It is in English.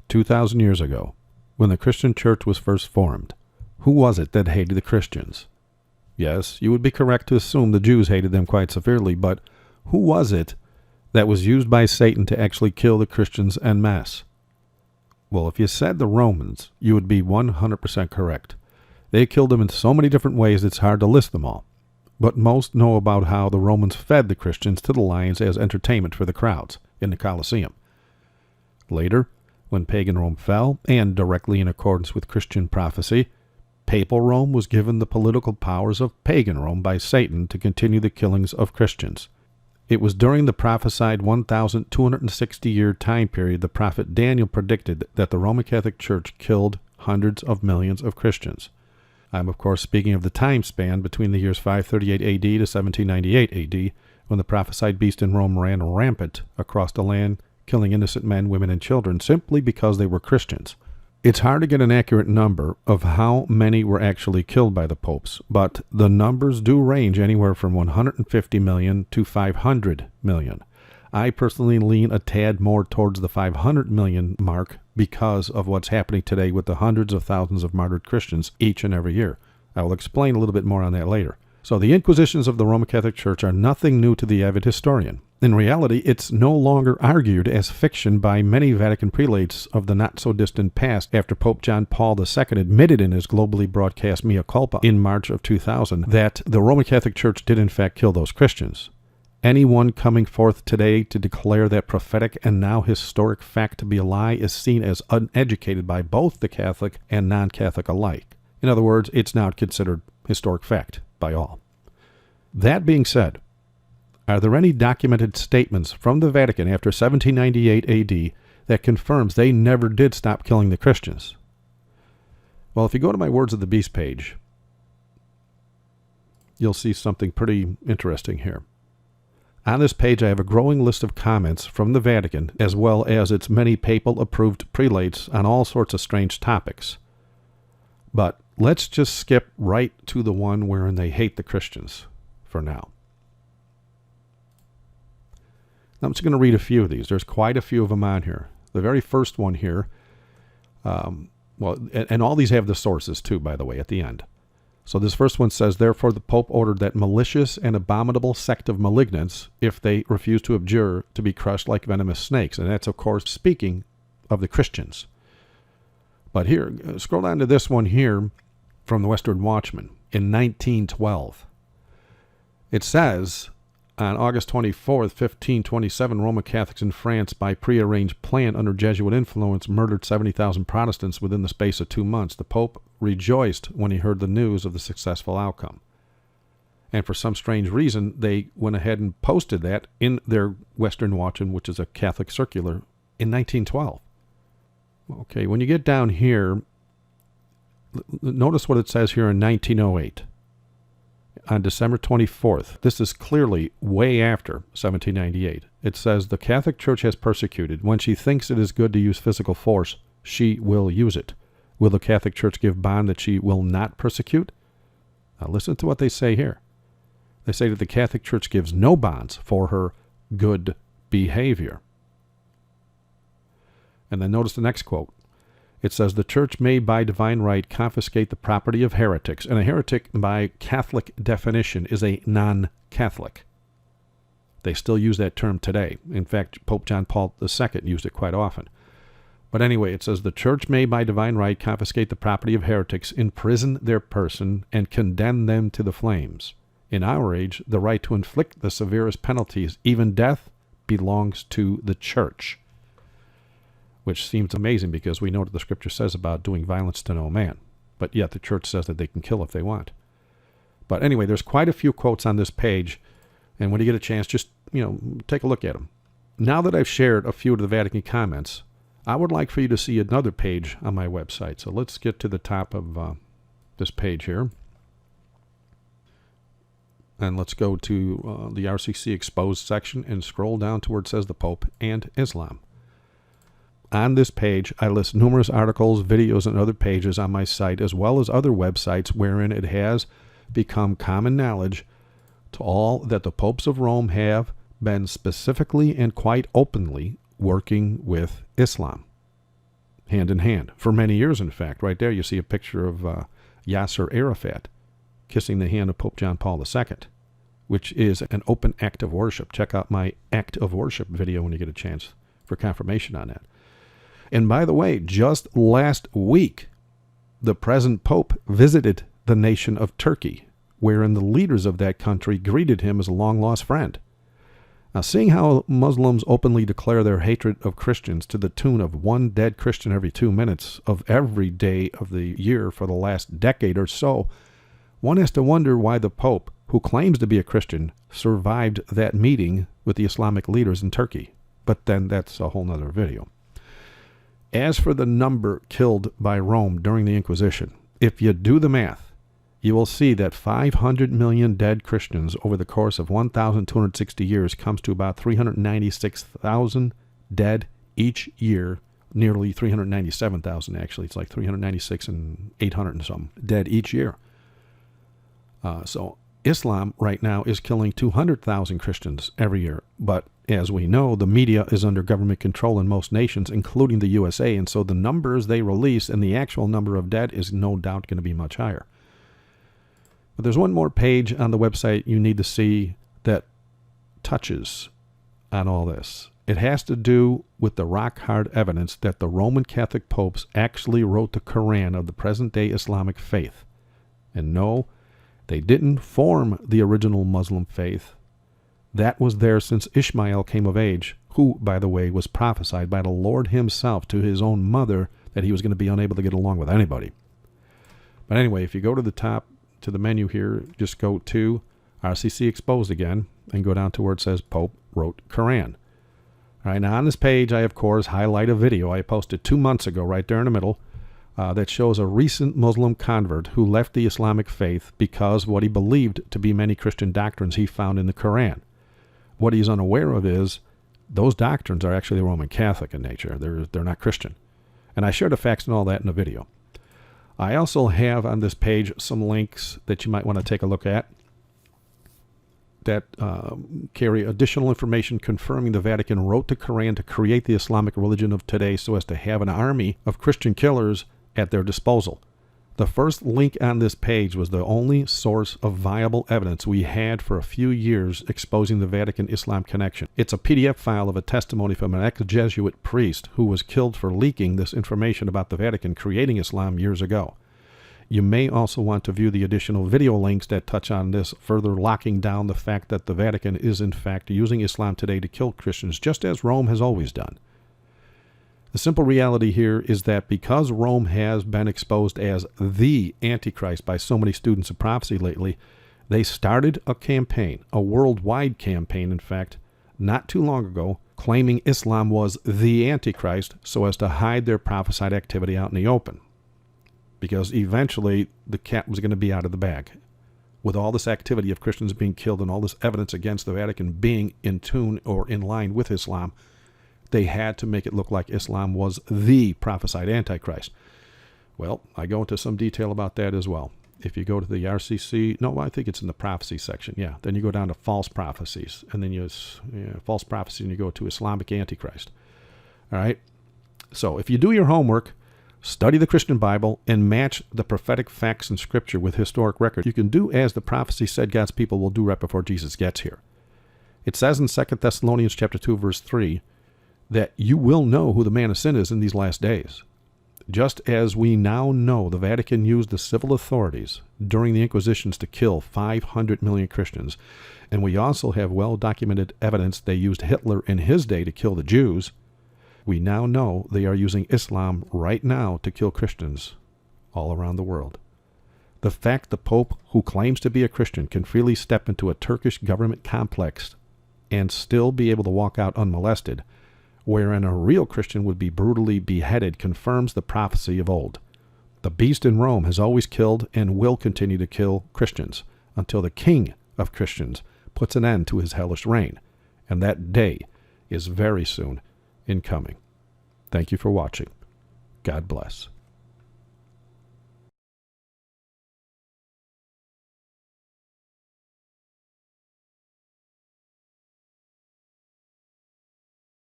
2,000 years ago, when the Christian church was first formed, who was it that hated the Christians? Yes, you would be correct to assume the Jews hated them quite severely, but who was it that was used by Satan to actually kill the Christians en masse? Well, if you said the Romans, you would be 100% correct. They killed them in so many different ways it's hard to list them all. But most know about how the Romans fed the Christians to the lions as entertainment for the crowds in the Colosseum. Later, when pagan Rome fell, and directly in accordance with Christian prophecy, Papal Rome was given the political powers of pagan Rome by Satan to continue the killings of Christians. It was during the prophesied 1,260-year time period the prophet Daniel predicted that the Roman Catholic Church killed hundreds of millions of Christians. I'm, of course, speaking of the time span between the years 538 AD to 1798 AD, when the prophesied beast in Rome ran rampant across the land, killing innocent men, women, and children simply because they were Christians. It's hard to get an accurate number of how many were actually killed by the popes, but the numbers do range anywhere from 150 million to 500 million. I personally lean a tad more towards the 500 million mark because of what's happening today with the hundreds of thousands of martyred Christians each and every year. I will explain a little bit more on that later. So the Inquisitions of the Roman Catholic Church are nothing new to the avid historian. In reality, it's no longer argued as fiction by many Vatican prelates of the not-so-distant past after Pope John Paul II admitted in his globally broadcast Mea Culpa in March of 2000 that the Roman Catholic Church did in fact kill those Christians. Anyone coming forth today to declare that prophetic and now historic fact to be a lie is seen as uneducated by both the Catholic and non-Catholic alike. In other words, it's now considered historic fact by all. That being said, are there any documented statements from the Vatican after 1798 AD that confirms they never did stop killing the Christians? Well, if you go to my Words of the Beast page, you'll see something pretty interesting here. On this page, I have a growing list of comments from the Vatican, as well as its many papal-approved prelates on all sorts of strange topics. But let's just skip right to the one wherein they hate the Christians for now. I'm just going to read a few of these. There's quite a few of them on here. The very first one here, and all these have the sources too, by the way, at the end. So this first one says, therefore the Pope ordered that malicious and abominable sect of malignants, if they refuse to abjure, to be crushed like venomous snakes. And that's, of course, speaking of the Christians. But here, scroll down to this one here from the Western Watchman in 1912. It says, on August 24th, 1527, Roman Catholics in France, by prearranged plan under Jesuit influence, murdered 70,000 Protestants within the space of 2 months. The Pope rejoiced when he heard the news of the successful outcome. And for some strange reason, they went ahead and posted that in their Western Watchman, which is a Catholic circular, in 1912. Okay, when you get down here, notice what it says here in 1908. On December 24th, this is clearly way after 1798. It says, the Catholic Church has persecuted. When she thinks it is good to use physical force, she will use it. Will the Catholic Church give bond that she will not persecute? Now listen to what they say here. They say that the Catholic Church gives no bonds for her good behavior. And then notice the next quote. It says, the Church may by divine right confiscate the property of heretics. And a heretic, by Catholic definition, is a non-Catholic. They still use that term today. In fact, Pope John Paul II used it quite often. But anyway, it says, the Church may by divine right confiscate the property of heretics, imprison their person, and condemn them to the flames. In our age, the right to inflict the severest penalties, even death, belongs to the Church. Which seems amazing because we know what the Scripture says about doing violence to no man. But yet the Church says that they can kill if they want. But anyway, there's quite a few quotes on this page. And when you get a chance, just, take a look at them. Now that I've shared a few of the Vatican comments, I would like for you to see another page on my website. So let's get to the top of this page here. And let's go to the RCC Exposed section and scroll down to where it says the Pope and Islam. On this page, I list numerous articles, videos, and other pages on my site, as well as other websites wherein it has become common knowledge to all that the popes of Rome have been specifically and quite openly working with Islam. hand in hand, for many years, in fact. Right there you see a picture of Yasser Arafat kissing the hand of Pope John Paul II, which is an open act of worship. Check out my act of worship video when you get a chance for confirmation on that. And by the way, just last week, the present Pope visited the nation of Turkey, wherein the leaders of that country greeted him as a long-lost friend. Now, seeing how Muslims openly declare their hatred of Christians to the tune of one dead Christian every 2 minutes of every day of the year for the last decade or so, one has to wonder why the Pope, who claims to be a Christian, survived that meeting with the Islamic leaders in Turkey. But then that's a whole nother video. As for the number killed by Rome during the Inquisition, if you do the math, you will see that 500 million dead Christians over the course of 1,260 years comes to about 396,000 dead each year, nearly 397,000 actually. It's like 396 and 800 and something dead each year. So Islam right now is killing 200,000 Christians every year. But as we know, the media is under government control in most nations, including the USA. And so the numbers they release and the actual number of dead is no doubt going to be much higher. But there's one more page on the website you need to see that touches on all this. It has to do with the rock-hard evidence that the Roman Catholic popes actually wrote the Quran of the present-day Islamic faith. And no, they didn't form the original Muslim faith. That was there since Ishmael came of age, who, by the way, was prophesied by the Lord himself to his own mother that he was going to be unable to get along with anybody. But anyway, if you go to the top, to the menu here, just go to RCC Exposed again and go down to where it says Pope wrote Quran. All right, now on this page, I, of course, highlight a video I posted 2 months ago right there in the middle that shows a recent Muslim convert who left the Islamic faith because of what he believed to be many Christian doctrines he found in the Quran. What he's unaware of is those doctrines are actually Roman Catholic in nature. They're not Christian. And I share the facts and all that in the video. I also have on this page some links that you might want to take a look at that carry additional information confirming the Vatican wrote the Quran to create the Islamic religion of today so as to have an army of Christian killers at their disposal. The first link on this page was the only source of viable evidence we had for a few years exposing the Vatican-Islam connection. It's a PDF file of a testimony from an ex-Jesuit priest who was killed for leaking this information about the Vatican creating Islam years ago. You may also want to view the additional video links that touch on this, further locking down the fact that the Vatican is in fact using Islam today to kill Christians, just as Rome has always done. The simple reality here is that because Rome has been exposed as the Antichrist by so many students of prophecy lately, they started a campaign, a worldwide campaign, in fact, not too long ago, claiming Islam was the Antichrist so as to hide their prophesied activity out in the open. Because eventually the cat was going to be out of the bag. With all this activity of Christians being killed and all this evidence against the Vatican being in tune or in line with Islam, they had to make it look like Islam was the prophesied Antichrist. Well, I go into some detail about that as well. If you go to the RCC, no, I think it's in the prophecy section, yeah. Then you go down to false prophecies, and then false prophecy, and you go to Islamic Antichrist. All right? So if you do your homework, study the Christian Bible, and match the prophetic facts in Scripture with historic record, you can do as the prophecy said God's people will do right before Jesus gets here. It says in 2 Thessalonians chapter 2, verse 3, that you will know who the man of sin is in these last days. Just as we now know the Vatican used the civil authorities during the Inquisitions to kill 500 million Christians, and we also have well-documented evidence they used Hitler in his day to kill the Jews, we now know they are using Islam right now to kill Christians all around the world. The fact the Pope, who claims to be a Christian, can freely step into a Turkish government complex and still be able to walk out unmolested, wherein a real Christian would be brutally beheaded, confirms the prophecy of old. The beast in Rome has always killed and will continue to kill Christians until the King of Christians puts an end to his hellish reign, and that day is very soon in coming. Thank you for watching. God bless.